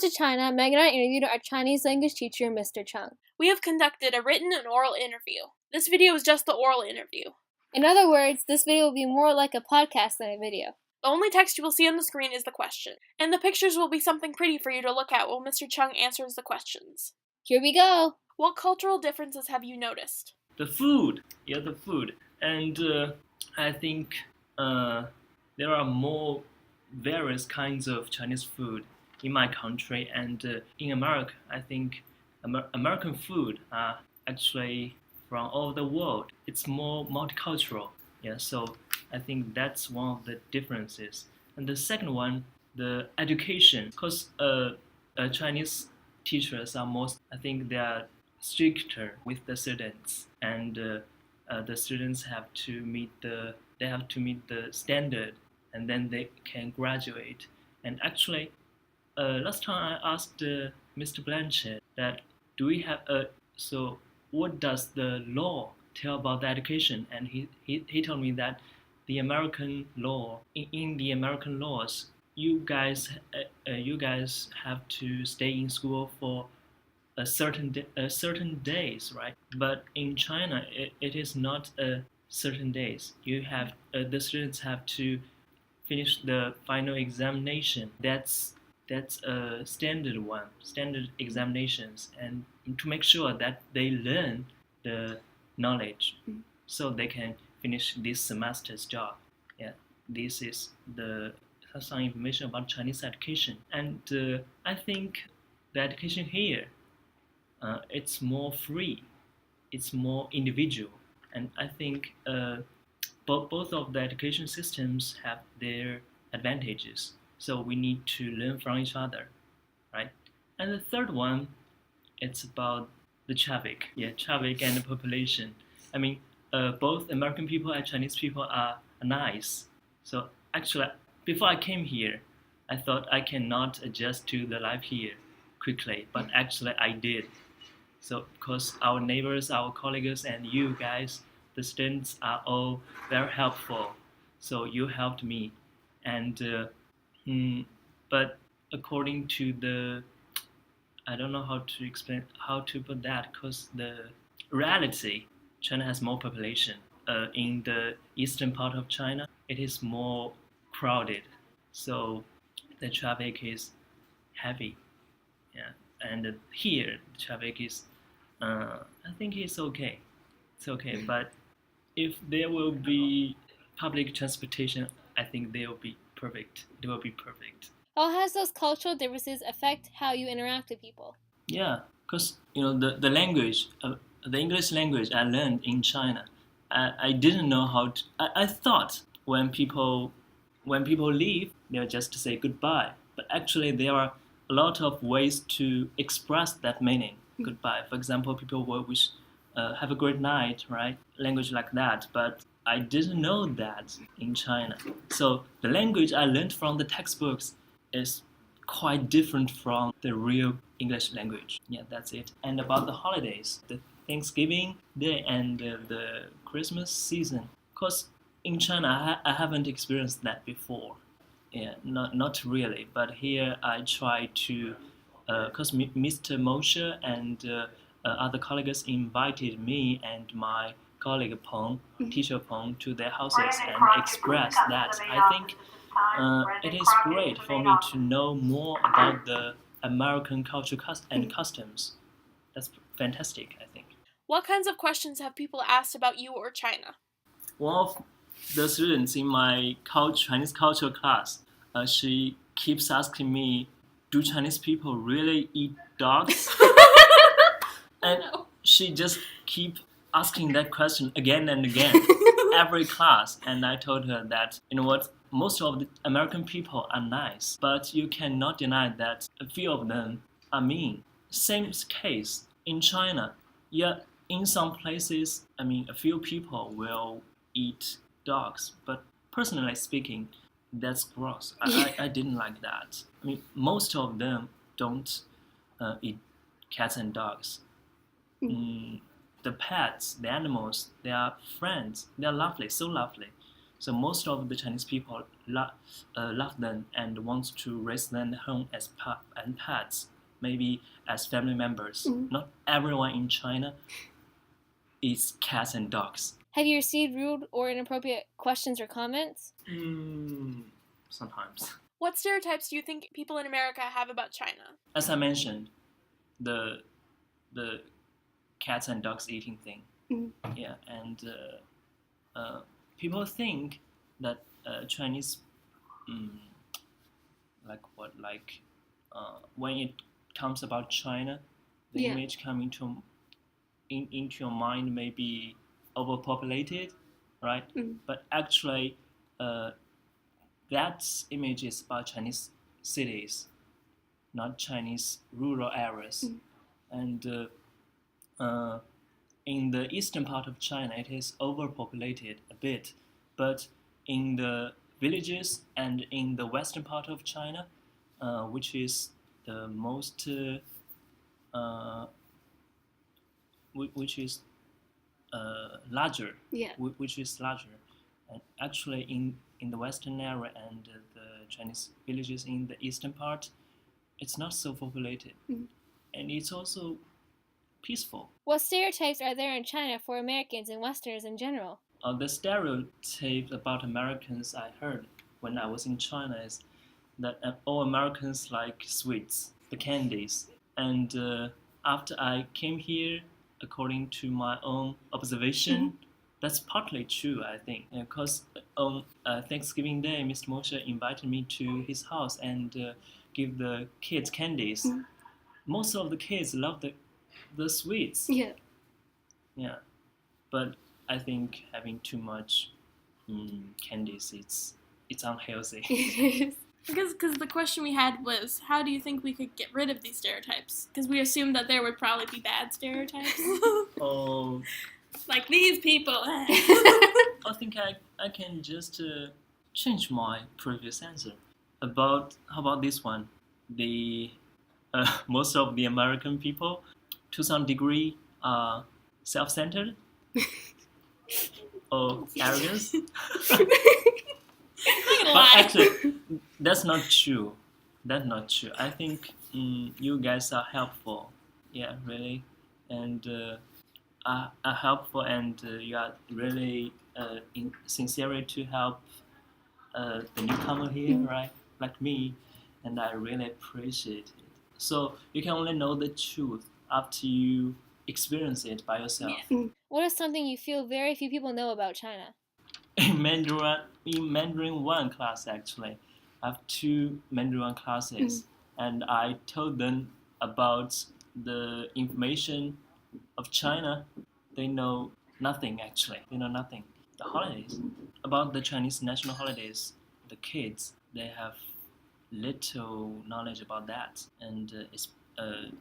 to China, Meg and I interviewed our Chinese language teacher, Mr. Cheng. We have conducted a written and oral interview. This video is just the oral interview. In other words, this video will be more like a podcast than a video. The only text you will see on the screen is the question, and the pictures will be something pretty for you to look at while Mr. Cheng answers the questions. Here we go! What cultural differences have you noticed? The food. And I think there are more various kinds of Chinese food in my country, and in America. I think American food are actually from all over the world. It's more multicultural. Yeah, so I think that's one of the differences. And the second one, the education, because Chinese teachers are I think they are stricter with the students, and the students have to meet the standard, and then they can graduate. And actually, last time I asked Mr. Blanchett that so what does the law tell about the education, and he told me that the American law, in the American laws, you guys have to stay in school for a certain days, right? But in China, it is not certain days. The students have to finish the final examination. That's a standard examinations, and to make sure that they learn the knowledge, so they can finish this semester's job. Yeah, this is some information about Chinese education, and I think the education here, it's more free, it's more individual, and I think both of the education systems have their advantages. So we need to learn from each other, right? And the third one, it's about the traffic. Yeah, traffic and the population. I mean, both American people and Chinese people are nice. So actually, before I came here, I thought I cannot adjust to the life here quickly, but actually I did. So because our neighbors, our colleagues, and you guys, the students are all very helpful. So you helped me, and but according to I don't know how to put that, because the reality, China has more population. In the eastern part of China, it is more crowded, so the traffic is heavy. Yeah, and here the traffic is, I think it's okay. It's okay, but if there will be public transportation, I think they will be perfect. It will be perfect. How has those cultural differences affect how you interact with people? Yeah, because the language, the English language I learned in China, I didn't know how to. I thought when people leave, they'll just say goodbye. But actually, there are a lot of ways to express that meaning, goodbye. For example, people will wish, have a great night, right? Language like that. But I didn't know that in China. So the language I learned from the textbooks is quite different from the real English language. Yeah, that's it. And about the holidays, the Thanksgiving Day and the Christmas season. Because in China, I haven't experienced that before. Yeah, not really. But here I try to, because Mr. Moshe and other colleagues invited me and my colleague Peng, teacher Peng, to their houses and express that. I think it is great for me to know more about the American culture and customs. That's fantastic, I think. What kinds of questions have people asked about you or China? One of the students in my Chinese culture class, she keeps asking me, do Chinese people really eat dogs? And she just keep asking that question again and again, every class. And I told her that, most of the American people are nice, but you cannot deny that a few of them are mean. Same case in China. Yeah, in some places, a few people will eat dogs, but personally speaking, that's gross. I didn't like that. Most of them don't eat cats and dogs. The pets, the animals, they are friends. They are lovely, so lovely. So most of the Chinese people love them and want to raise them at home as pets, maybe as family members. Not everyone in China is cats and dogs. Have you received rude or inappropriate questions or comments? Sometimes. What stereotypes do you think people in America have about China? As I mentioned, the cats and dogs eating thing. Yeah, and people think that Chinese, when it comes about China, the image coming into your mind may be overpopulated, right? But actually, that image is about Chinese cities, not Chinese rural areas. And in the eastern part of China, it is overpopulated a bit, but in the villages and in the western part of China, which is the most, which is larger, which is larger, and actually in the western area and the Chinese villages in the eastern part, it's not so populated, and it's also peaceful. What stereotypes are there in China for Americans and Westerners in general? The stereotype about Americans I heard when I was in China is that all Americans like sweets, the candies. And after I came here, according to my own observation, that's partly true, I think. Because on Thanksgiving Day, Mr. Moshe invited me to his house and give the kids candies. Most of the kids love the sweets. Yeah. But I think having too much candies, it's unhealthy. Because the question we had was, how do you think we could get rid of these stereotypes? Because we assumed that there would probably be bad stereotypes. Oh, like these people. I think I can just change my previous answer. How about this one? The most of the American people, to some degree, are self-centered or arrogance. But actually, that's not true. That's not true. I think you guys are helpful. Yeah, really, and are helpful, and you are really sincere to help the newcomer here, right? Like me, and I really appreciate it. So you can only know the truth after you experience it by yourself. What is something you feel very few people know about China? In Mandarin 1 class, actually, I have 2 Mandarin 1 classes, and I told them about the information of China. They know nothing, actually. They know nothing. The holidays, about the Chinese national holidays, the kids, they have little knowledge about that, and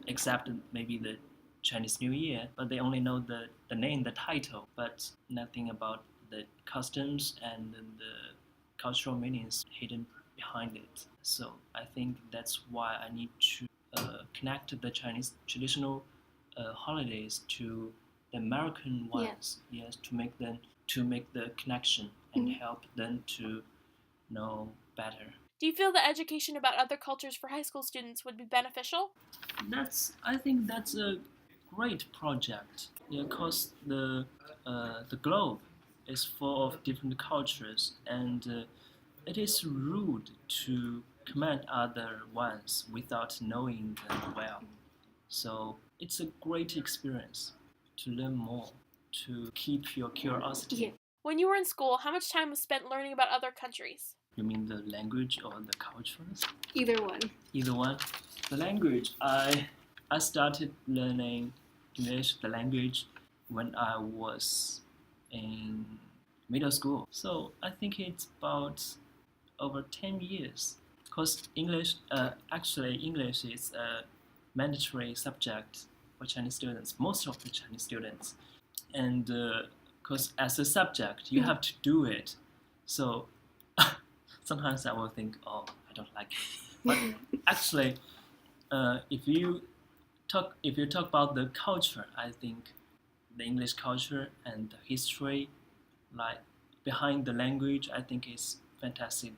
except maybe the Chinese New Year, but they only know the name, the title, but nothing about the customs and the cultural meanings hidden behind it. So I think that's why I need to connect the Chinese traditional holidays to the American ones. Yes, to make the connection and help them to know better. Do you feel that education about other cultures for high school students would be beneficial? I think that's a great project. Yeah, because the globe is full of different cultures, and it is rude to comment other ones without knowing them well. So it's a great experience to learn more, to keep your curiosity. When you were in school, how much time was spent learning about other countries? You mean the language or the cultures? Either one. Either one. The language, I started learning English, the language, when I was in middle school. So I think it's about over 10 years. Because English is a mandatory subject for Chinese students, most of the Chinese students. And because as a subject, you have to do it. So sometimes I will think, oh, I don't like it. But actually, if you talk about the culture, I think the English culture and the history, like behind the language, I think is fantastic.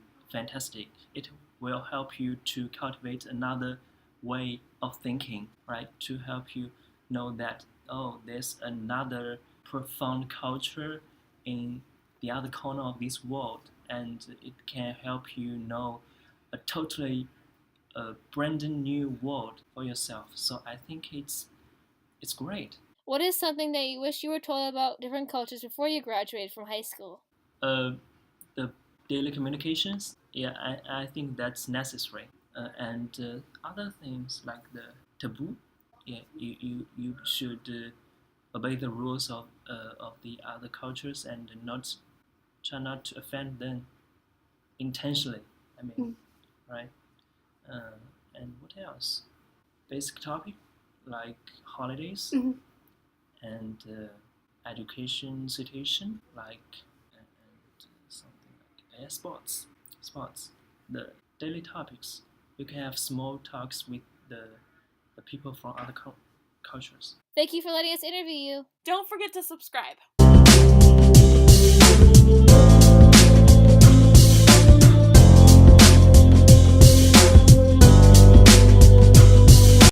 It will help you to cultivate another way of thinking, right? To help you know that, oh, there's another profound culture in the other corner of this world, and it can help you know a totally brand new world for yourself. So I think it's great. What is something that you wish you were told about different cultures before you graduated from high school? The daily communications, yeah, I think that's necessary. And other things like the taboo, yeah, you should obey the rules of the other cultures and not try not to offend them intentionally. I mean, right? Uh, and what else? Basic topic like holidays and education situation like and something like sports, the daily topics. You can have small talks with the people from other cultures. Thank you for letting us interview you. Don't forget to subscribe.